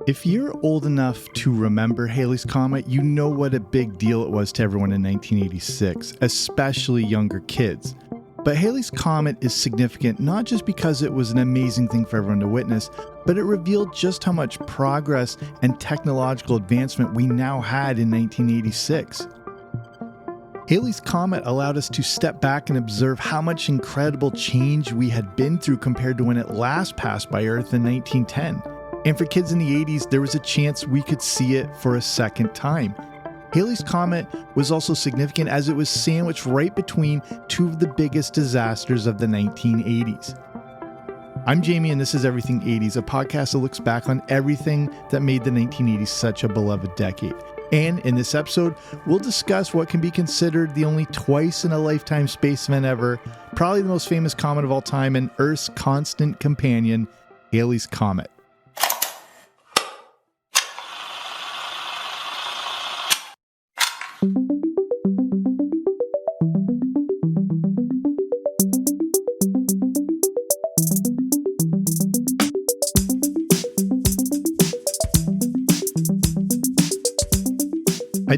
If you're old enough to remember Halley's Comet, you know what a big deal it was to everyone in 1986, especially younger kids. But Halley's Comet is significant not just because it was an amazing thing for everyone to witness, but it revealed just how much progress and technological advancement we now had in 1986. Halley's Comet allowed us to step back and observe how much incredible change we had been through compared to when it last passed by Earth in 1910. And for kids in the 80s, there was a chance we could see it for a second time. Halley's Comet was also significant as it was sandwiched right between two of the biggest disasters of the 1980s. I'm Jamie, and this is Everything 80s, a podcast that looks back on everything that made the 1980s such a beloved decade. And in this episode, we'll discuss what can be considered the only twice-in-a-lifetime space event ever, probably the most famous comet of all time, and Earth's constant companion, Halley's Comet. I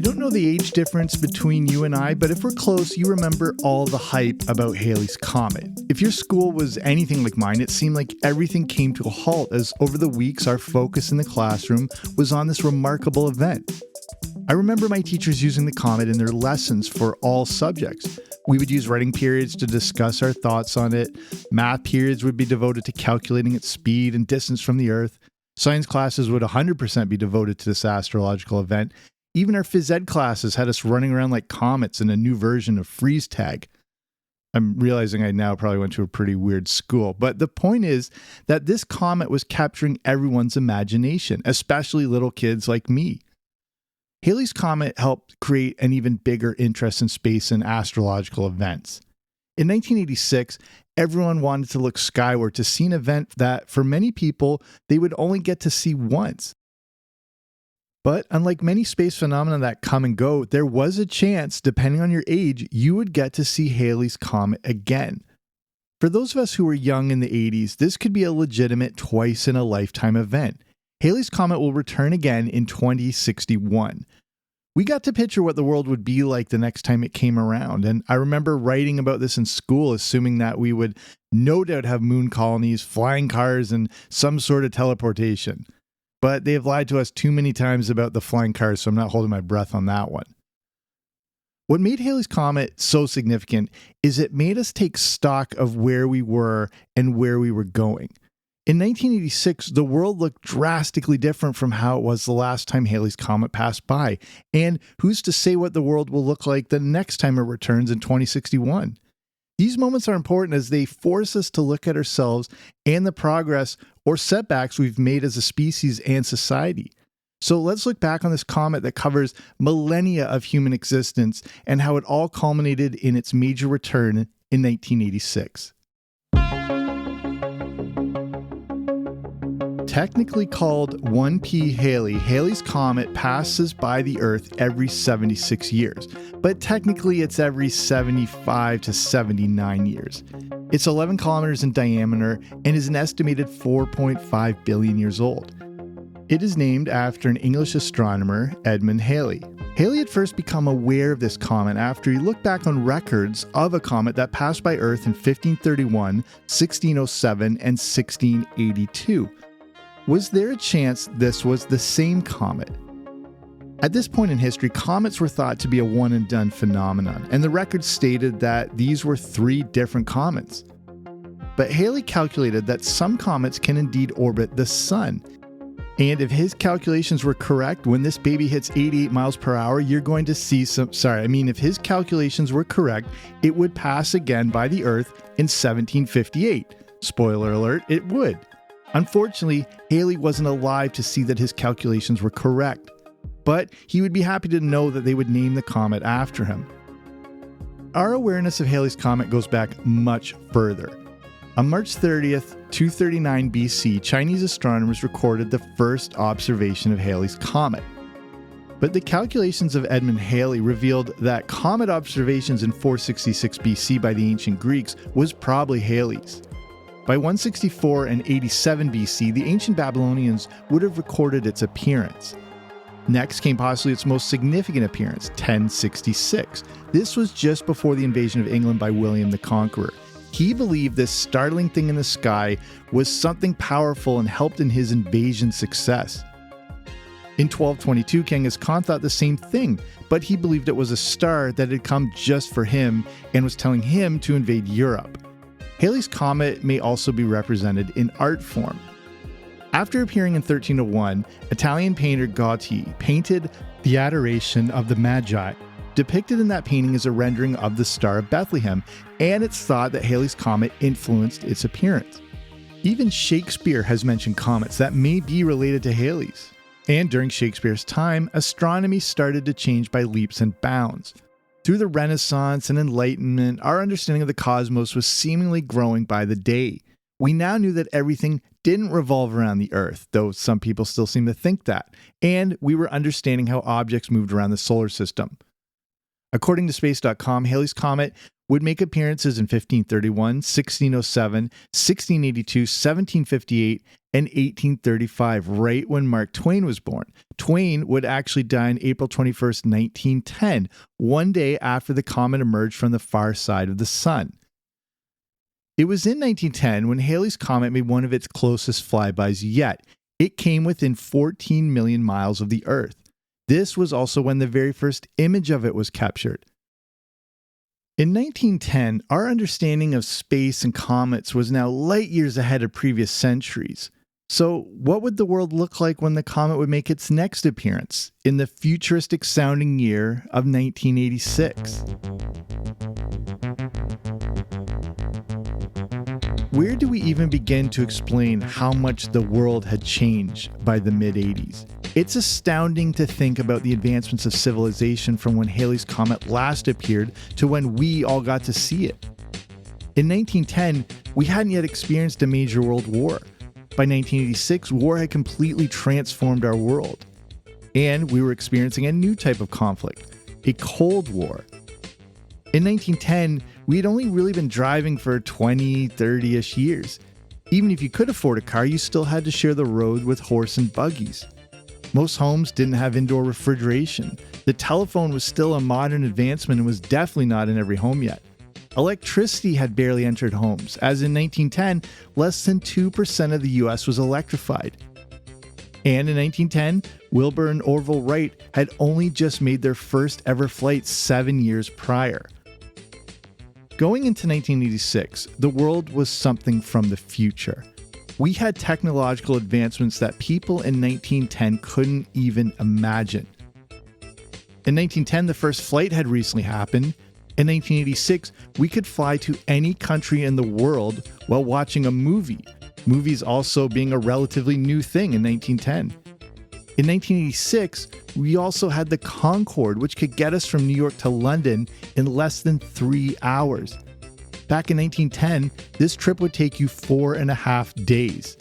don't know the age difference between you and I, but if we're close, you remember all the hype about Halley's Comet. If your school was anything like mine, it seemed like everything came to a halt as over the weeks our focus in the classroom was on this remarkable event. I remember my teachers using the comet in their lessons for all subjects. We would use writing periods to discuss our thoughts on it. Math periods would be devoted to calculating its speed and distance from the Earth. Science classes would 100% be devoted to this astrological event. Even our phys ed classes had us running around like comets in a new version of freeze tag. I'm realizing I now probably went to a pretty weird school, but the point is that this comet was capturing everyone's imagination, especially little kids like me. Halley's Comet helped create an even bigger interest in space and astrological events. In 1986, everyone wanted to look skyward to see an event that, for many people, they would only get to see once. But unlike many space phenomena that come and go, there was a chance, depending on your age, you would get to see Halley's Comet again. For those of us who were young in the 80s, this could be a legitimate twice-in-a-lifetime event. Halley's Comet will return again in 2061. We got to picture what the world would be like the next time it came around, and I remember writing about this in school, assuming that we would no doubt have moon colonies, flying cars, and some sort of teleportation. But they have lied to us too many times about the flying cars, so I'm not holding my breath on that one. What made Halley's Comet so significant is it made us take stock of where we were and where we were going. In 1986, the world looked drastically different from how it was the last time Halley's Comet passed by. And who's to say what the world will look like the next time it returns in 2061? These moments are important as they force us to look at ourselves and the progress or setbacks we've made as a species and society. So let's look back on this comet that covers millennia of human existence and how it all culminated in its major return in 1986. Technically called 1P Halley, Halley's Comet passes by the Earth every 76 years, but technically it's every 75 to 79 years. It's 11 kilometers in diameter and is an estimated 4.5 billion years old. It is named after an English astronomer, Edmund Halley. Halley had first become aware of this comet after he looked back on records of a comet that passed by Earth in 1531, 1607, and 1682. Was there a chance this was the same comet? At this point in history, comets were thought to be a one-and-done phenomenon, and the records stated that these were 3 different comets. But Halley calculated that some comets can indeed orbit the sun. And if his calculations were correct, when this baby hits 88 miles per hour, you're going to see if his calculations were correct, it would pass again by the Earth in 1758. Spoiler alert, it would. Unfortunately, Halley wasn't alive to see that his calculations were correct, but he would be happy to know that they would name the comet after him. Our awareness of Halley's Comet goes back much further. On March 30th, 239 BC, Chinese astronomers recorded the first observation of Halley's Comet. But the calculations of Edmund Halley revealed that comet observations in 466 BC by the ancient Greeks was probably Halley's. By 164 and 87 BC, the ancient Babylonians would have recorded its appearance. Next came possibly its most significant appearance, 1066. This was just before the invasion of England by William the Conqueror. He believed this startling thing in the sky was something powerful and helped in his invasion success. In 1222, Genghis Khan thought the same thing, but he believed it was a star that had come just for him and was telling him to invade Europe. Halley's Comet may also be represented in art form. After appearing in 1301, Italian painter Gotti painted The Adoration of the Magi. Depicted in that painting is a rendering of the Star of Bethlehem, and it's thought that Halley's Comet influenced its appearance. Even Shakespeare has mentioned comets that may be related to Halley's. And during Shakespeare's time, astronomy started to change by leaps and bounds. Through the Renaissance and Enlightenment, our understanding of the cosmos was seemingly growing by the day. We now knew that everything didn't revolve around the Earth, though some people still seem to think that, and we were understanding how objects moved around the solar system. According to Space.com, Halley's Comet would make appearances in 1531, 1607, 1682, 1758, and 1835, right when Mark Twain was born. Twain would actually die on April 21st, 1910, one day after the comet emerged from the far side of the sun. It was in 1910 when Halley's Comet made one of its closest flybys yet. It came within 14 million miles of the Earth. This was also when the very first image of it was captured. In 1910, our understanding of space and comets was now light years ahead of previous centuries. So, what would the world look like when the comet would make its next appearance, in the futuristic-sounding year of 1986? Where do we even begin to explain how much the world had changed by the mid-80s? It's astounding to think about the advancements of civilization from when Halley's Comet last appeared to when we all got to see it. In 1910, we hadn't yet experienced a major world war. By 1986, war had completely transformed our world. And we were experiencing a new type of conflict, a Cold War. In 1910, we had only really been driving for 20, 30-ish years. Even if you could afford a car, you still had to share the road with horse and buggies. Most homes didn't have indoor refrigeration. The telephone was still a modern advancement and was definitely not in every home yet. Electricity had barely entered homes, as in 1910, less than 2% of the US was electrified. And in 1910, Wilbur and Orville Wright had only just made their first ever flight 7 years prior. Going into 1986, the world was something from the future. We had technological advancements that people in 1910 couldn't even imagine. In 1910, the first flight had recently happened. In 1986, we could fly to any country in the world while watching a movie, movies also being a relatively new thing in 1910. In 1986, we also had the Concorde, which could get us from New York to London in less than 3 hours. Back in 1910, this trip would take you 4.5 days.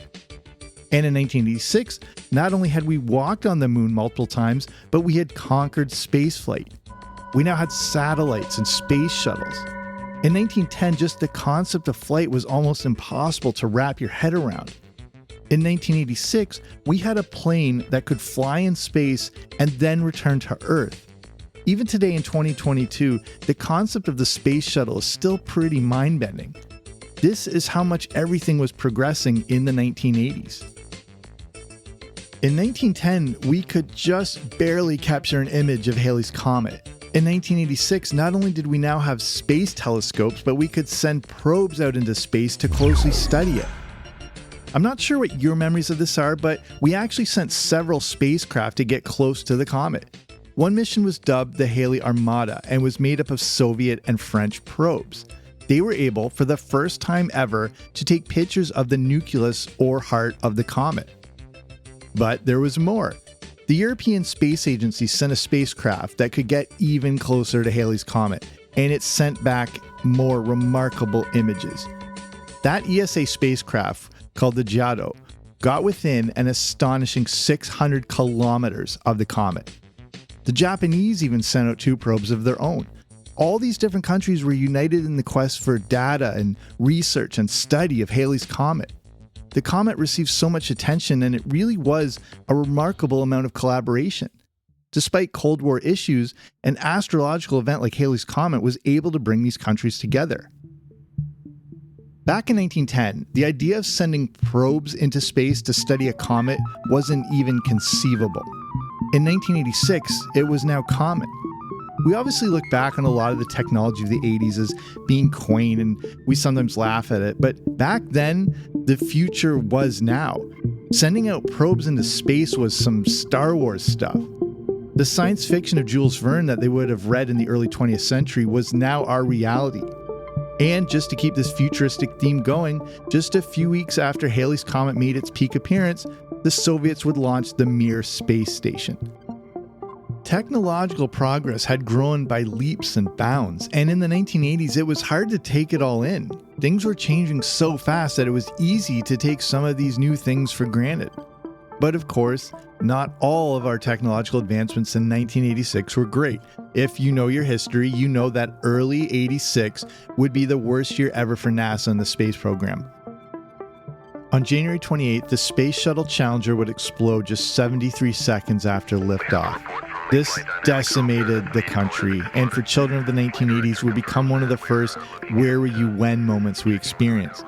And in 1986, not only had we walked on the moon multiple times, but we had conquered spaceflight. We now had satellites and space shuttles. In 1910, just the concept of flight was almost impossible to wrap your head around. In 1986, we had a plane that could fly in space and then return to Earth. Even today in 2022, the concept of the space shuttle is still pretty mind-bending. This is how much everything was progressing in the 1980s. In 1910, we could just barely capture an image of Halley's Comet. In 1986, not only did we now have space telescopes, but we could send probes out into space to closely study it. I'm not sure what your memories of this are, but we actually sent several spacecraft to get close to the comet. One mission was dubbed the Halley Armada and was made up of Soviet and French probes. They were able, for the first time ever, to take pictures of the nucleus or heart of the comet. But there was more. The European Space Agency sent a spacecraft that could get even closer to Halley's Comet, and it sent back more remarkable images. That ESA spacecraft, called the Giotto, got within an astonishing 600 kilometers of the comet. The Japanese even sent out 2 probes of their own. all these different countries were united in the quest for data and research and study of Halley's Comet. The comet received so much attention, and it really was a remarkable amount of collaboration. Despite Cold War issues, an astrological event like Halley's Comet was able to bring these countries together. Back in 1910, the idea of sending probes into space to study a comet wasn't even conceivable. In 1986, it was now common. We obviously look back on a lot of the technology of the 80s as being quaint, and we sometimes laugh at it, but back then, the future was now. Sending out probes into space was some Star Wars stuff. The science fiction of Jules Verne that they would have read in the early 20th century was now our reality. And just to keep this futuristic theme going, just a few weeks after Halley's Comet made its peak appearance, the Soviets would launch the Mir space station. Technological progress had grown by leaps and bounds, and in the 1980s it was hard to take it all in. Things were changing so fast that it was easy to take some of these new things for granted. But of course, not all of our technological advancements in 1986 were great. If you know your history, you know that early 86 would be the worst year ever for NASA and the space program. On January 28th, the Space Shuttle Challenger would explode just 73 seconds after liftoff. This decimated the country, and for children of the 1980s would become one of the first "where were you when" moments we experienced.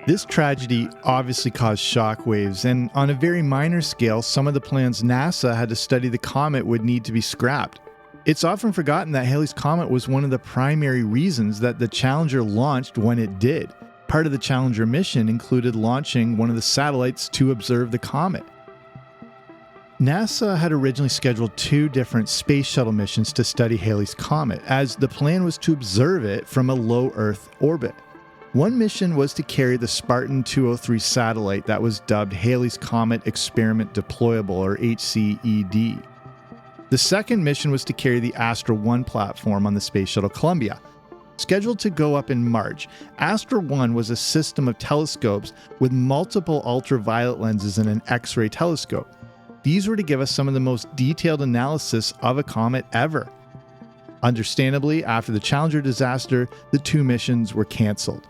This tragedy obviously caused shockwaves, and on a very minor scale, some of the plans NASA had to study the comet would need to be scrapped. It's often forgotten that Halley's Comet was one of the primary reasons that the Challenger launched when it did. Part of the Challenger mission included launching one of the satellites to observe the comet. NASA had originally scheduled 2 different space shuttle missions to study Halley's Comet, as the plan was to observe it from a low Earth orbit. One mission was to carry the Spartan 203 satellite that was dubbed Halley's Comet Experiment Deployable, or HCED. The second mission was to carry the Astra 1 platform on the Space Shuttle Columbia. Scheduled to go up in March, Astra 1 was a system of telescopes with multiple ultraviolet lenses and an X-ray telescope. These were to give us some of the most detailed analysis of a comet ever. Understandably, after the Challenger disaster, the 2 missions were cancelled.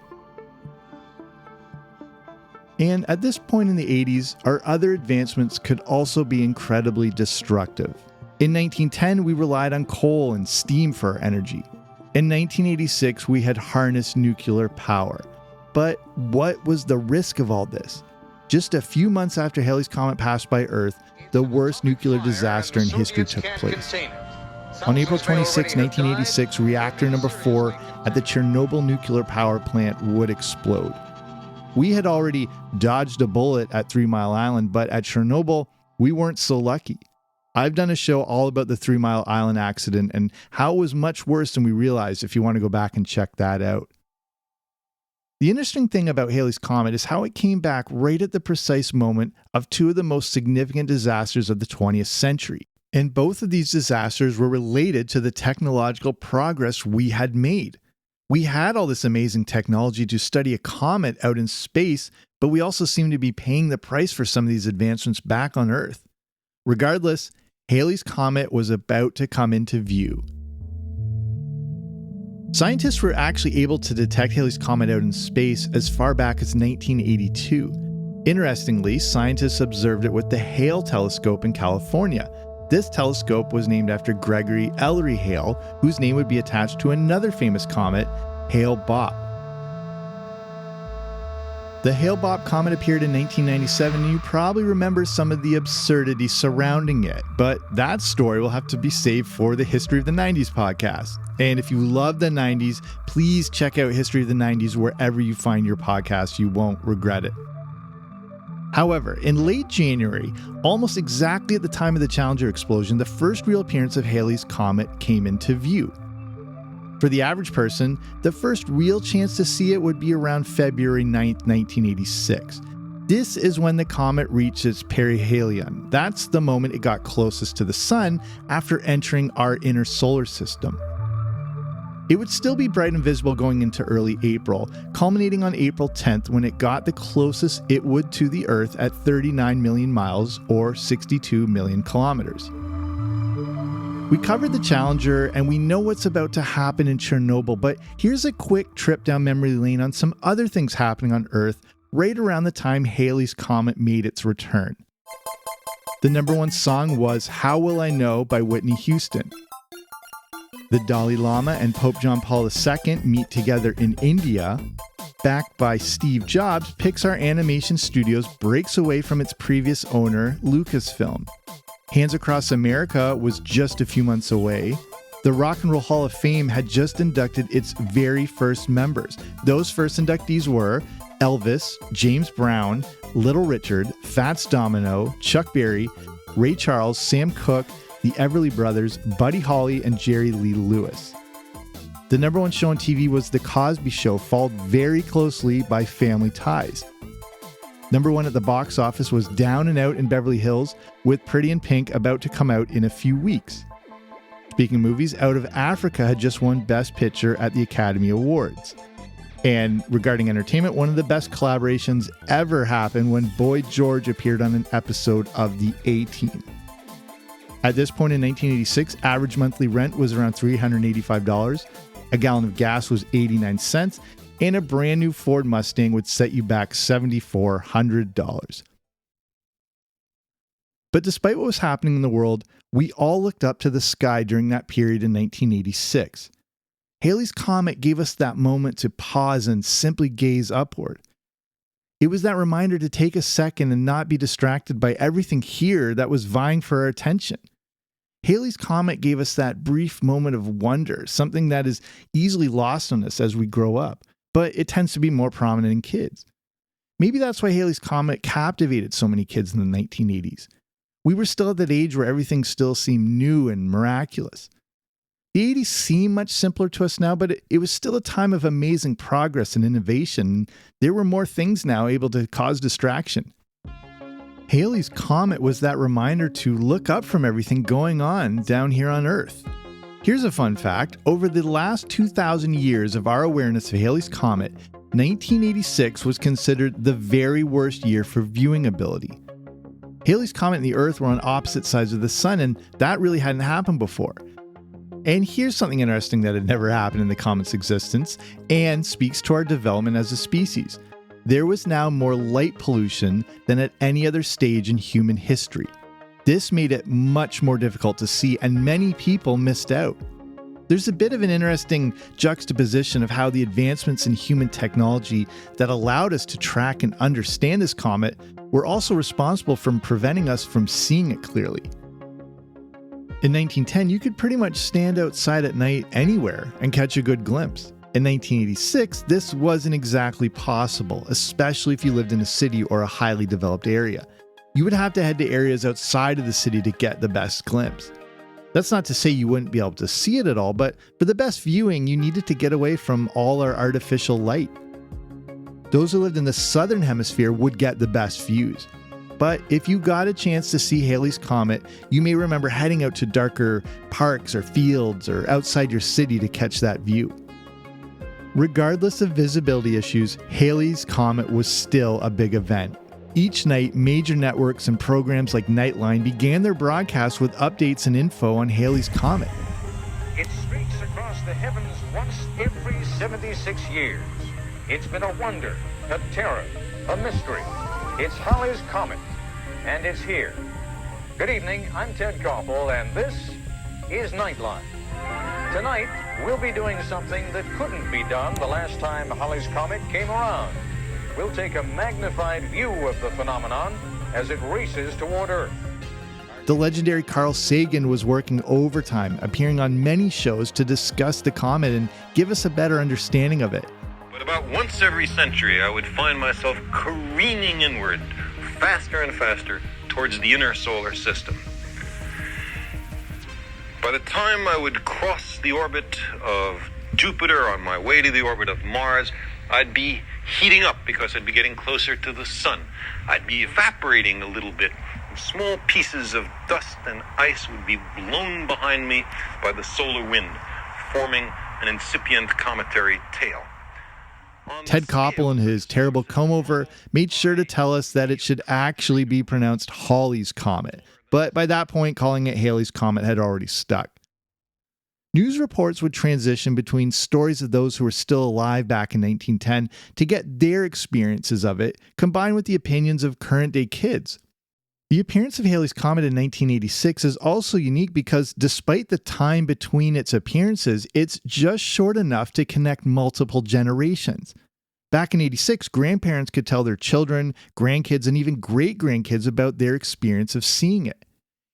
And at this point in the 80s, our other advancements could also be incredibly destructive. In 1910, we relied on coal and steam for our energy. In 1986, we had harnessed nuclear power. But what was the risk of all this? Just a few months after Halley's Comet passed by Earth, the worst nuclear disaster in history took place. On April 26, 1986, reactor number 4 at the Chernobyl nuclear power plant would explode. We had already dodged a bullet at 3 Mile Island, but at Chernobyl, we weren't so lucky. I've done a show all about the 3 Mile Island accident and how it was much worse than we realized, if you want to go back and check that out. The interesting thing about Halley's Comet is how it came back right at the precise moment of 2 of the most significant disasters of the 20th century. And both of these disasters were related to the technological progress we had made. We had all this amazing technology to study a comet out in space, but we also seemed to be paying the price for some of these advancements back on Earth. Regardless, Halley's Comet was about to come into view. Scientists were actually able to detect Halley's Comet out in space as far back as 1982. Interestingly, scientists observed it with the Hale telescope in California. This telescope was named after Gregory Ellery Hale, whose name would be attached to another famous comet, Hale-Bopp. The Hale-Bopp comet appeared in 1997, and you probably remember some of the absurdity surrounding it, but that story will have to be saved for the History of the 90s podcast. And if you love the 90s, please check out History of the 90s wherever you find your podcast. You won't regret it. However, in late January, almost exactly at the time of the Challenger explosion, the first real appearance of Halley's Comet came into view. For the average person, the first real chance to see it would be around February 9th, 1986. This is when the comet reached its perihelion. That's the moment it got closest to the sun after entering our inner solar system. It would still be bright and visible going into early April, culminating on April 10th when it got the closest it would to the Earth at 39 million miles or 62 million kilometers. We covered the Challenger, and we know what's about to happen in Chernobyl, but here's a quick trip down memory lane on some other things happening on Earth right around the time Halley's Comet made its return. The number one song was How Will I Know by Whitney Houston. The Dalai Lama and Pope John Paul II meet together in India. Backed by Steve Jobs, Pixar Animation Studios breaks away from its previous owner, Lucasfilm. Hands Across America was just a few months away. The Rock and Roll Hall of Fame had just inducted its very first members. Those first inductees were Elvis, James Brown, Little Richard, Fats Domino, Chuck Berry, Ray Charles, Sam Cooke, the Everly Brothers, Buddy Holly, and Jerry Lee Lewis. The number one show on TV was The Cosby Show, followed very closely by Family Ties. Number one at the box office was Down and Out in Beverly Hills, with Pretty in Pink about to come out in a few weeks. Speaking of movies, Out of Africa had just won Best Picture at the Academy Awards. And regarding entertainment, one of the best collaborations ever happened when Boy George appeared on an episode of The A-Team. At this point in 1986, average monthly rent was around $385, a gallon of gas was 89 cents, and a brand new Ford Mustang would set you back $7,400. But despite what was happening in the world, we all looked up to the sky during that period in 1986. Halley's Comet gave us that moment to pause and simply gaze upward. It was that reminder to take a second and not be distracted by everything here that was vying for our attention. Halley's Comet gave us that brief moment of wonder, something that is easily lost on us as we grow up, but it tends to be more prominent in kids. Maybe that's why Halley's Comet captivated so many kids in the 1980s. We were still at that age where everything still seemed new and miraculous. The 80s seem much simpler to us now, but it was still a time of amazing progress and innovation. There were more things now able to cause distraction. Halley's Comet was that reminder to look up from everything going on down here on Earth. Here's a fun fact. Over the last 2,000 years of our awareness of Halley's Comet, 1986 was considered the very worst year for viewing ability. Halley's Comet and the Earth were on opposite sides of the Sun, and that really hadn't happened before. And here's something interesting that had never happened in the comet's existence, and speaks to our development as a species. There was now more light pollution than at any other stage in human history. This made it much more difficult to see, and many people missed out. There's a bit of an interesting juxtaposition of how the advancements in human technology that allowed us to track and understand this comet were also responsible for preventing us from seeing it clearly. In 1910, you could pretty much stand outside at night anywhere and catch a good glimpse. In 1986, this wasn't exactly possible, especially if you lived in a city or a highly developed area. You would have to head to areas outside of the city to get the best glimpse. That's not to say you wouldn't be able to see it at all, but for the best viewing, you needed to get away from all our artificial light. Those who lived in the southern hemisphere would get the best views. But if you got a chance to see Halley's Comet, you may remember heading out to darker parks or fields or outside your city to catch that view. Regardless of visibility issues, Halley's Comet was still a big event. Each night, major networks and programs like Nightline began their broadcasts with updates and info on Halley's Comet. It streaks across the heavens once every 76 years. It's been a wonder, a terror, a mystery. It's Halley's Comet, and it's here. Good evening, I'm Ted Koppel, and this is Nightline. Tonight, we'll be doing something that couldn't be done the last time Halley's Comet came around. We'll take a magnified view of the phenomenon as it races toward Earth. The legendary Carl Sagan was working overtime, appearing on many shows to discuss the comet and give us a better understanding of it. But about once every century, I would find myself careening inward, faster and faster, towards the inner solar system. By the time I would cross the orbit of Jupiter on my way to the orbit of Mars, I'd be heating up because I'd be getting closer to the sun. I'd be evaporating a little bit. Small pieces of dust and ice would be blown behind me by the solar wind, forming an incipient cometary tail. Ted Koppel, in his terrible comb-over, made sure to tell us that it should actually be pronounced Halley's Comet. But by that point, calling it Halley's Comet had already stuck. News reports would transition between stories of those who were still alive back in 1910 to get their experiences of it, combined with the opinions of current-day kids. The appearance of Halley's Comet in 1986 is also unique because despite the time between its appearances, it's just short enough to connect multiple generations. Back in 86, grandparents could tell their children, grandkids, and even great-grandkids about their experience of seeing it.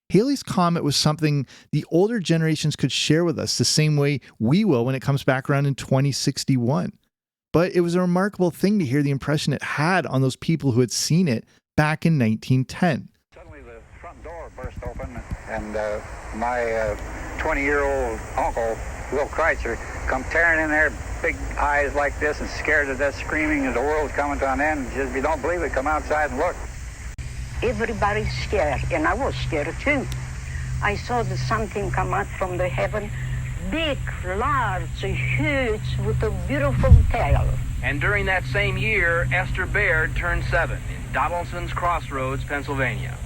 Halley's Comet was something the older generations could share with us the same way we will when it comes back around in 2061. But it was a remarkable thing to hear the impression it had on those people who had seen it back in 1910. Suddenly the front door burst open and my 20-year-old uncle, Will Kreitzer, come tearing in there, big eyes like this and scared to death, screaming that the world's coming to an end. Just, if you don't believe it, come outside and look. Everybody's scared, and I was scared too. I saw something come out from the heaven, big, large, huge, with a beautiful tail. And during that same year, Esther Baird turned 7 in Donaldson's Crossroads, Pennsylvania.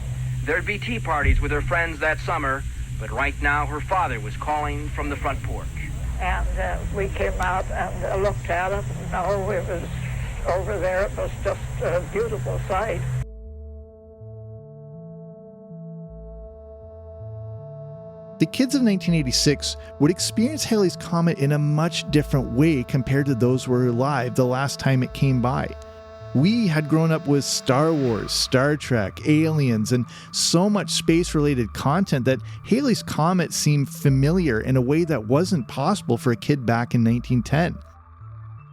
There'd be tea parties with her friends that summer, but right now her father was calling from the front porch. And we came out and looked at it, and no, it was over there. It was just a beautiful sight. The kids of 1986 would experience Halley's Comet in a much different way compared to those who were alive the last time it came by. We had grown up with Star Wars, Star Trek, Aliens, and so much space-related content that Halley's Comet seemed familiar in a way that wasn't possible for a kid back in 1910.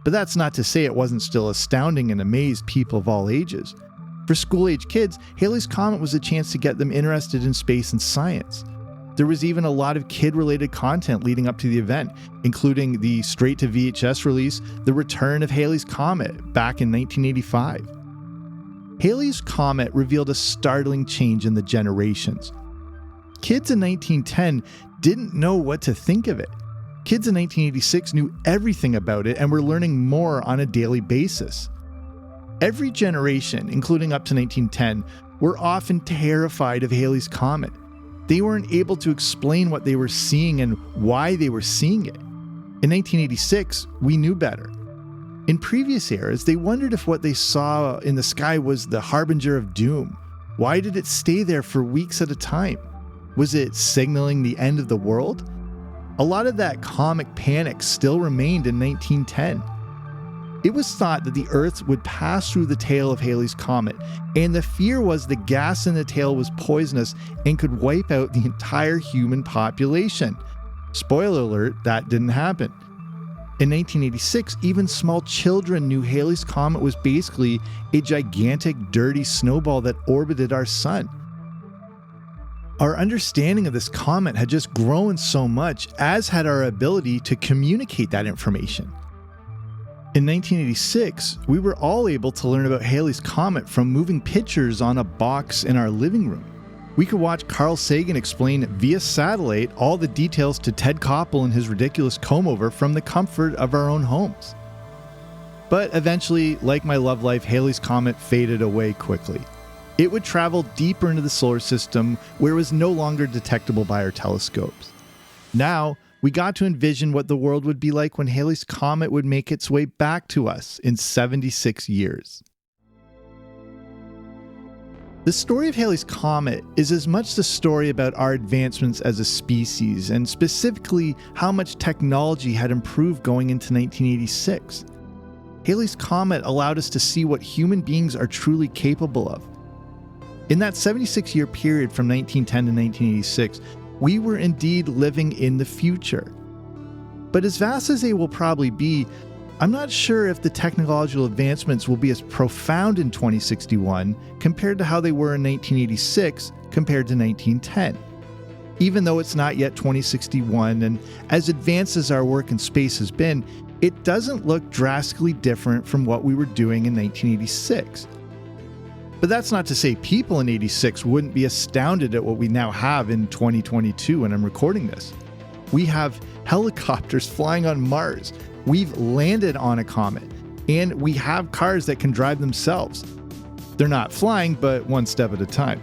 But that's not to say it wasn't still astounding and amazed people of all ages. For school-age kids, Halley's Comet was a chance to get them interested in space and science. There was even a lot of kid-related content leading up to the event, including the straight-to-VHS release, The Return of Halley's Comet, back in 1985. Halley's Comet revealed a startling change in the generations. Kids in 1910 didn't know what to think of it. Kids in 1986 knew everything about it and were learning more on a daily basis. Every generation, including up to 1910, were often terrified of Halley's Comet. They weren't able to explain what they were seeing and why they were seeing it. In 1986, we knew better. In previous eras, they wondered if what they saw in the sky was the harbinger of doom. Why did it stay there for weeks at a time? Was it signaling the end of the world? A lot of that comic panic still remained in 1910. It was thought that the Earth would pass through the tail of Halley's Comet, and the fear was the gas in the tail was poisonous and could wipe out the entire human population. Spoiler alert, that didn't happen. In 1986, even small children knew Halley's Comet was basically a gigantic, dirty snowball that orbited our sun. Our understanding of this comet had just grown so much, as had our ability to communicate that information. In 1986, we were all able to learn about Halley's Comet from moving pictures on a box in our living room. We could watch Carl Sagan explain via satellite all the details to Ted Koppel and his ridiculous comb-over from the comfort of our own homes. But eventually, like my love life, Halley's Comet faded away quickly. It would travel deeper into the solar system where it was no longer detectable by our telescopes. Now, we got to envision what the world would be like when Halley's Comet would make its way back to us in 76 years. The story of Halley's Comet is as much the story about our advancements as a species, and specifically how much technology had improved going into 1986. Halley's Comet allowed us to see what human beings are truly capable of. In that 76-year period from 1910 to 1986, we were indeed living in the future. But as vast as they will probably be, I'm not sure if the technological advancements will be as profound in 2061 compared to how they were in 1986 compared to 1910. Even though it's not yet 2061, and as advanced as our work in space has been, it doesn't look drastically different from what we were doing in 1986. But that's not to say people in 86 wouldn't be astounded at what we now have in 2022 when I'm recording this. We have helicopters flying on Mars, we've landed on a comet, and we have cars that can drive themselves. They're not flying, but one step at a time.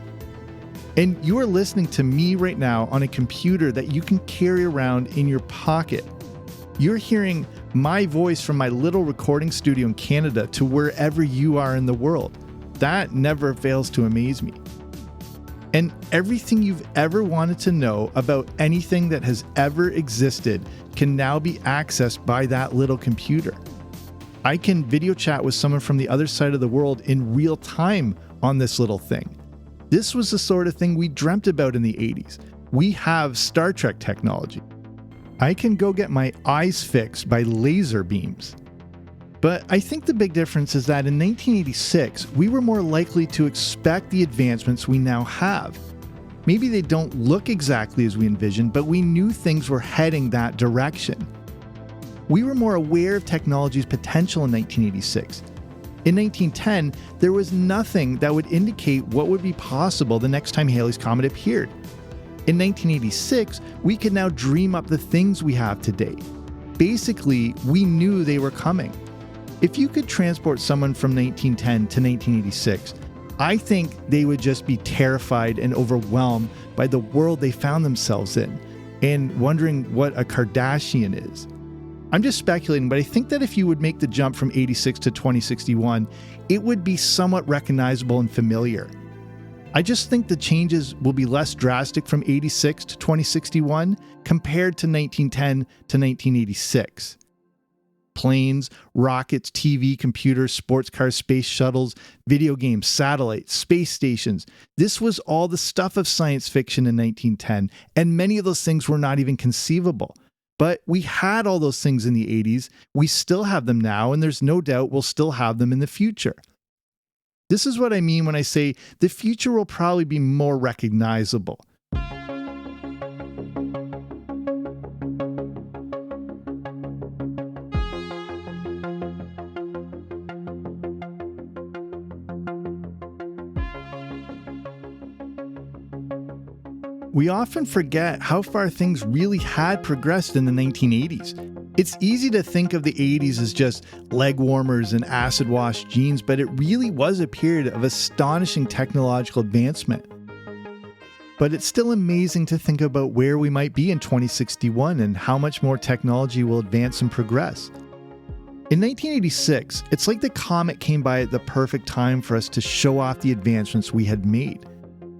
And you are listening to me right now on a computer that you can carry around in your pocket. You're hearing my voice from my little recording studio in Canada to wherever you are in the world. That never fails to amaze me. And everything you've ever wanted to know about anything that has ever existed can now be accessed by that little computer. I can video chat with someone from the other side of the world in real time on this little thing. This was the sort of thing we dreamt about in the 80s. We have Star Trek technology. I can go get my eyes fixed by laser beams. But I think the big difference is that in 1986, we were more likely to expect the advancements we now have. Maybe they don't look exactly as we envisioned, but we knew things were heading that direction. We were more aware of technology's potential in 1986. In 1910, there was nothing that would indicate what would be possible the next time Halley's Comet appeared. In 1986, we could now dream up the things we have today. Basically, we knew they were coming. If you could transport someone from 1910 to 1986, I think they would just be terrified and overwhelmed by the world they found themselves in and wondering what a Kardashian is. I'm just speculating, but I think that if you would make the jump from 86 to 2061, it would be somewhat recognizable and familiar. I just think the changes will be less drastic from 86 to 2061 compared to 1910 to 1986. Planes, rockets, TV, computers, sports cars, space shuttles, video games, satellites, space stations. This was all the stuff of science fiction in 1910, and many of those things were not even conceivable. But we had all those things in the 80s, we still have them now, and there's no doubt we'll still have them in the future. This is what I mean when I say the future will probably be more recognizable. We often forget how far things really had progressed in the 1980s. It's easy to think of the 80s as just leg warmers and acid wash jeans, but it really was a period of astonishing technological advancement. But it's still amazing to think about where we might be in 2061 and how much more technology will advance and progress. In 1986, it's like the comet came by at the perfect time for us to show off the advancements we had made.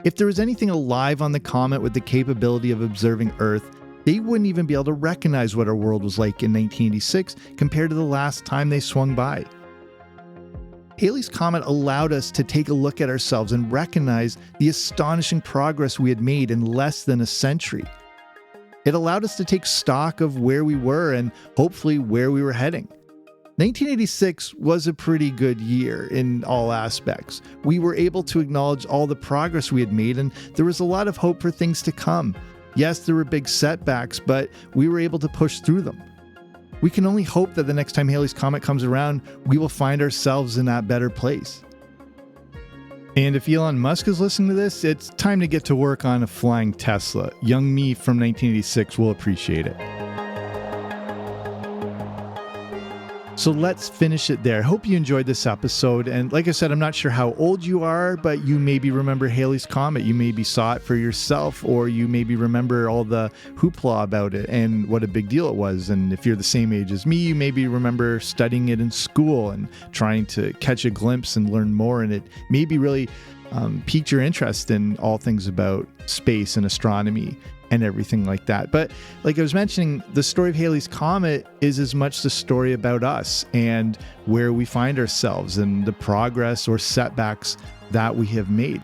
If there was anything alive on the comet with the capability of observing Earth, they wouldn't even be able to recognize what our world was like in 1986 compared to the last time they swung by. Halley's Comet allowed us to take a look at ourselves and recognize the astonishing progress we had made in less than a century. It allowed us to take stock of where we were and hopefully where we were heading. 1986 was a pretty good year in all aspects. We were able to acknowledge all the progress we had made, and there was a lot of hope for things to come. Yes, there were big setbacks, but we were able to push through them. We can only hope that the next time Halley's Comet comes around, we will find ourselves in that better place. And if Elon Musk is listening to this, it's time to get to work on a flying Tesla. Young me from 1986 will appreciate it. So let's finish it there. I hope you enjoyed this episode. And like I said, I'm not sure how old you are, but you maybe remember Halley's Comet. You maybe saw it for yourself, or you maybe remember all the hoopla about it and what a big deal it was. And if you're the same age as me, you maybe remember studying it in school and trying to catch a glimpse and learn more. And it maybe really piqued your interest in all things about space and astronomy and everything like that. But like I was mentioning, the story of Halley's Comet is as much the story about us and where we find ourselves and the progress or setbacks that we have made.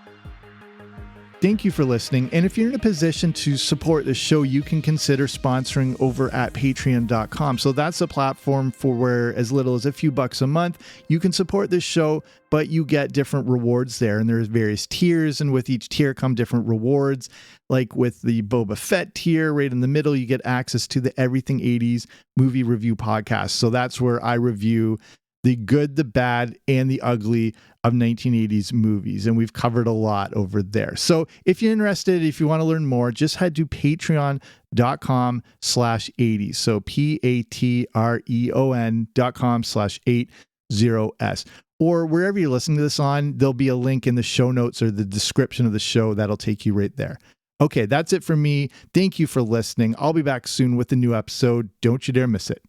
Thank you for listening. And if you're in a position to support the show, you can consider sponsoring over at patreon.com. So that's a platform for where as little as a few bucks a month, you can support this show, but you get different rewards there. And there's various tiers, and with each tier come different rewards. Like with the Boba Fett tier, right in the middle, you get access to the Everything 80s movie review podcast. So that's where I review the good, the bad, and the ugly of 1980s movies. And we've covered a lot over there. So if you're interested, if you want to learn more, just head to patreon.com/80s. So patreon.com/8 0S. Or wherever you're listening to this on, there'll be a link in the show notes or the description of the show that'll take you right there. Okay, that's it for me. Thank you for listening. I'll be back soon with a new episode. Don't you dare miss it.